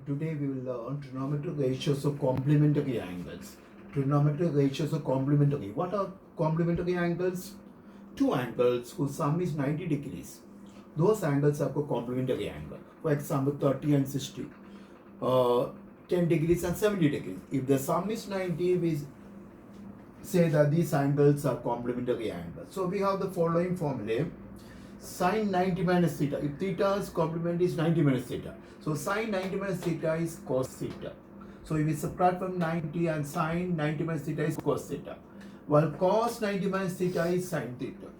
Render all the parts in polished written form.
Today we will learn trigonometric ratios of complementary angles. Trigonometric ratios of complementary. What are complementary angles? Two angles whose sum is 90 degrees. Those angles are called complementary angle. For example, 30 and 60. 10 degrees and 70 degrees. If the sum is 90, we say that these angles are complementary angles. So we have the following formula. Sine 90 minus theta. If theta's complement is 90 minus theta. So sine 90 minus theta is cos theta. So if we subtract from 90 and sine 90 minus theta is cos theta. While cos 90 minus theta is sine theta.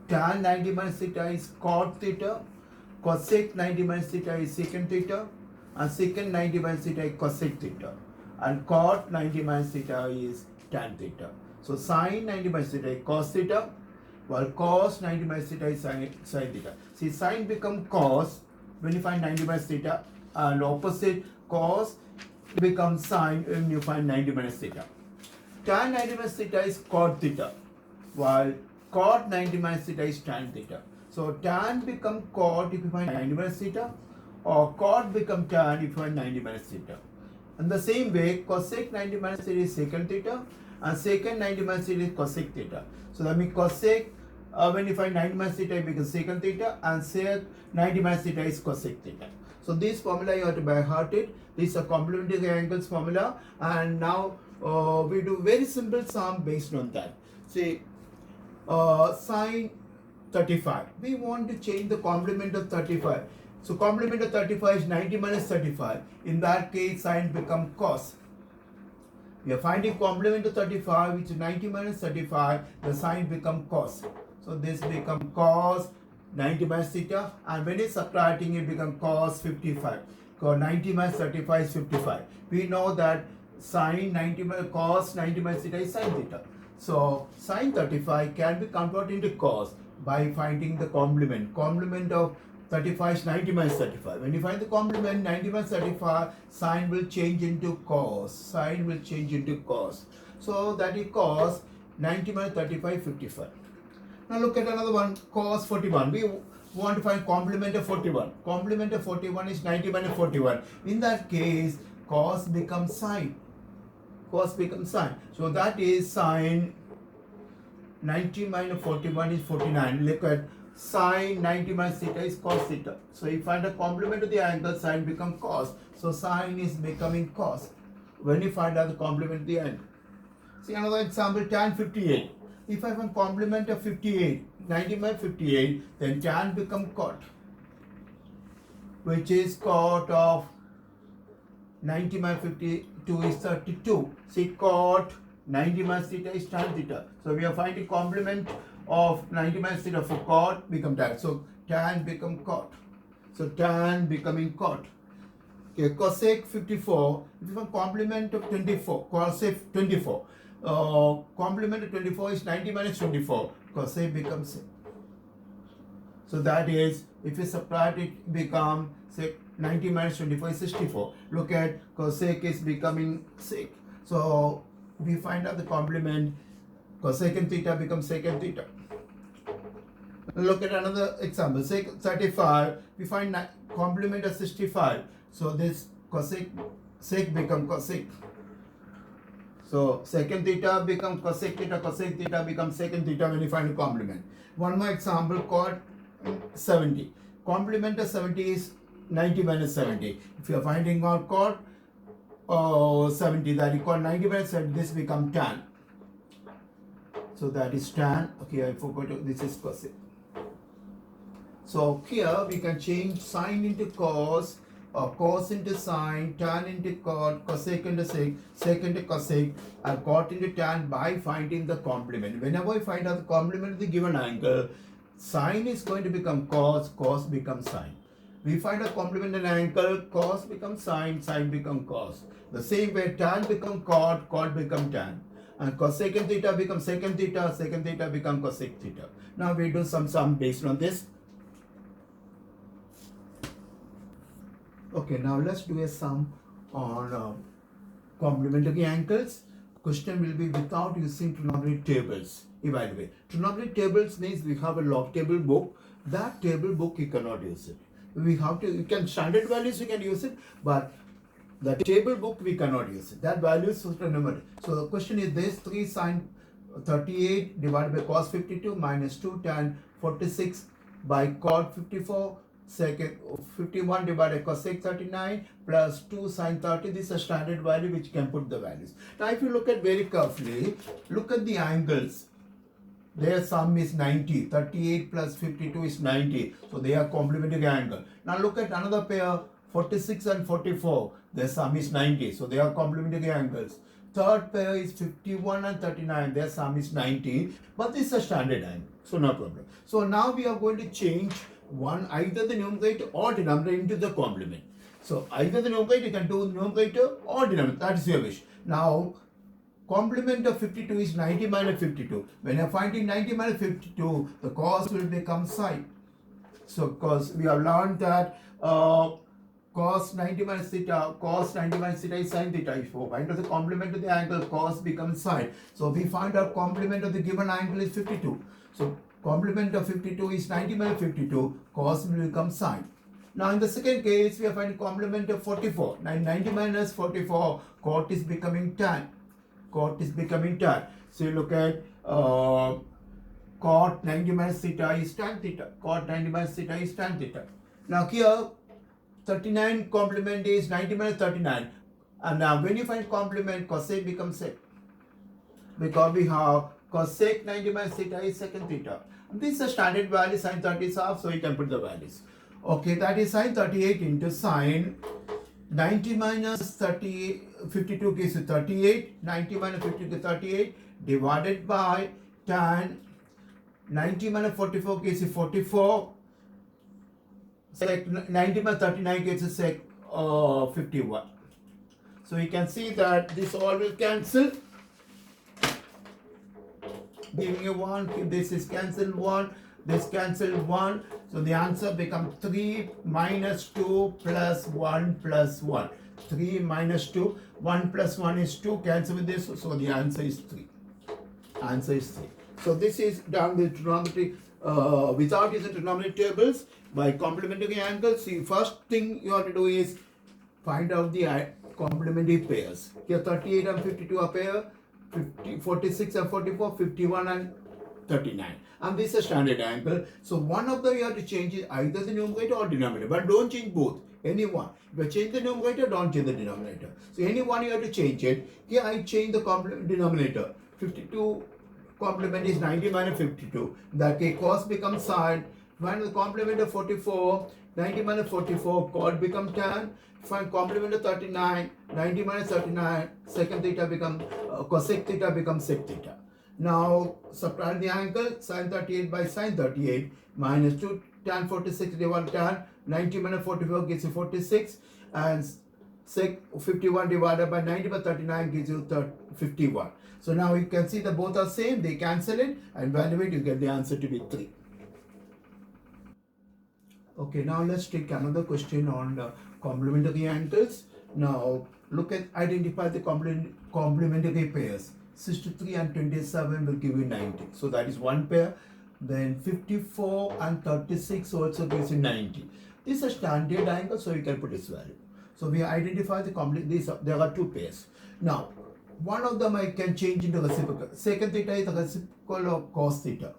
Tan 90 minus theta is cot theta. Cosec 90 minus theta is secant theta. And secant 90 minus theta is cosec theta. And cot 90 minus theta is tan theta. So sine 90 minus theta is cos theta. While cos 90 minus theta is sin theta. See, sine become cos when you find 90 minus theta, and opposite cos becomes sine when you find 90 minus theta. Tan 90 minus theta is cot theta, while cot 90 minus theta is tan theta. So tan become cot if you find 90 minus theta, or cot become tan if you find 90 minus theta. In the same way, cosec 90 minus theta is secant theta, and secant 90 minus theta is cosec theta. So that means cosec, when you find 90 minus theta, it becomes secant theta, and sec 90 minus theta is cosec theta. So this formula you have to by heart it. These are complementary angles formula, and now we do very simple sum based on that. See, sine 35. We want to change the complement of 35. So complement of 35 is 90 minus 35. In that case, sine become cos. We are finding complement of 35, which is 90 minus 35. The sine become cos. So this become cos 90 minus theta, and when it's subtracting, it become cos 55. Because 90 minus 35 is 55. We know that sine 90 minus cos 90 minus theta is sine theta. So sine 35 can be converted into cos by finding the complement. Complement of 35 is 90 minus 35. When you find the complement 90 minus 35, sine will change into cos. Sine will change into cos. So that is cos 90 minus 35, 55. Now look at another one, cos 41. We want to find complement of 41. Complement of 41 is 90 minus 41. In that case, cos becomes sine. Cos becomes sine. So that is sine 90 minus 41 is 49. Look at sine 90 minus theta is cos theta. So if you find a complement of the angle, sine become cos. So sine is becoming cos when you find out the complement of the angle. See another example, tan 58. If I find complement of 58, 90 minus 58, then tan become cot, which is cot of 90 minus 52 is 32. See, cot 90 minus theta is tan theta. So we are finding complement of 90 minus theta for cot become tan. So tan become cot. So tan becoming cot. Okay, cosec 54. If you find complement of 24, cosec 24. Complement of 24 is 90 minus 24. Cosec becomes sec. So that is, if you subtract it, become sec 90 minus 24 is 64. Look at cosec is becoming sec. So we find out the complement. Cosecant theta becomes secant theta. Look at another example. Sec 35. We find complement of 65. So this cosec sec become cosec. So secant theta become cosec theta becomes secant theta when you find a complement. One more example, cot 70. Complement of 70 is 90 minus 70. If you are finding out cot 70, that is called 90 minus 70, this become tan. So that is tan. Okay, I forgot this is cosec. So here we can change sine into cos, cos into sine, tan into cot, cosec into sec, sec into cosec, and cot into tan by finding the complement. Whenever I find out the complement of the given angle, sine is going to become cos, cos becomes sine. We find a complement in an angle, cos becomes sine, sine becomes cos. The same way, tan become cot, cot become tan. And cosecant theta becomes secant theta becomes cosec theta. Now we do some sum based on this. Okay, now let's do a sum on complementary angles. Question will be without using trigonometric tables. Evaluate. Trigonometric tables means we have a log table book. That table book you cannot use it. we have to, you can standard values you can use it, but the table book we cannot use it. That value is number. So the question is this: 3 sine 38 divided by cos 52 minus 2 tan 46 by cot 54 second 51 divided by cosec 39 plus 2 sine 30. This is a standard value which can put the values. Now if you look at very carefully, look at the angles. Their sum is 90. 38 plus 52 is 90. So they are complementary angle. Now look at another pair, 46 and 44. Their sum is 90. So they are complementary angles. Third pair is 51 and 39. Their sum is 90. But this is a standard angle. So no problem. So now we are going to change one, either the numerator or denominator into the complement. So either the numerator, you can do numerator or denominator. That is your wish. Now complement of 52 is 90 minus 52. When I find in 90 minus 52, the cos will become sine. So because we have learned that cos 90 minus theta is sine theta. If you find out the complement of the angle, cos becomes sine. So we find out complement of the given angle is 52. So complement of 52 is 90 minus 52, cos will become sine. Now in the second case, we are finding complement of 44. 90 minus 44, cot is becoming tan. Cot is becoming tan. So you look at cot 90 minus theta is tan theta. Cot 90 minus theta is tan theta. Now here 39 complement is 90 minus 39. And now when you find complement, cosec becomes sec. Because we have cosec 90 minus theta is secant theta. And this is a standard value, sine 30 is half, so you can put the values. Okay, that is sine 38 into sine 90 minus 52 gives you 38, 90 minus 52 38 divided by tan 90 minus 44 gives you 44, sec 90 minus 39 gives you sec 51. So you can see that this all will cancel, giving you 1, this is cancelled 1, this cancelled 1. So the answer becomes 3 minus 2 plus 1 plus 1. 3 minus 2, 1 plus 1 is 2, cancel with this, so the answer is 3. Answer is 3. So this is done with trigonometry, without using trigonometry tables, by complementary angles. See, first thing you have to do is find out the complementary pairs. Here 38 and 52 are pair, 46 and 44, 51 and 39. And this is a standard angle. So one of them you have to change is either the numerator or denominator. But don't change both. Any one. If you change the numerator, don't change the denominator. So any one you have to change it. Here I change the denominator. 52 complement is 90 minus 52. In that case, cos becomes sine. Find the complement of 44. 90 minus 44, cot becomes tan. Find complement of 39. 90 minus 39, secant theta becomes cosec theta becomes sec theta. Now subtract the angle, sine 38 by sine 38 minus 2 tan 46 divided tan 90 minus 44 gives you 46, and sec 51 divided by 90 by 39 gives you 51. So now you can see that both are same, they cancel it, and evaluate, you get the answer to be 3. Okay, now let's take another question on complementary angles. Now look at, identify the complementary pairs. 63 and 27 will give you 90. So that is one pair. Then 54 and 36 also gives you 90. This is a standard angle, so you can put this value. So we identify the there are two pairs. Now, one of them I can change into reciprocal. Secant theta is the reciprocal of cos theta.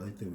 I think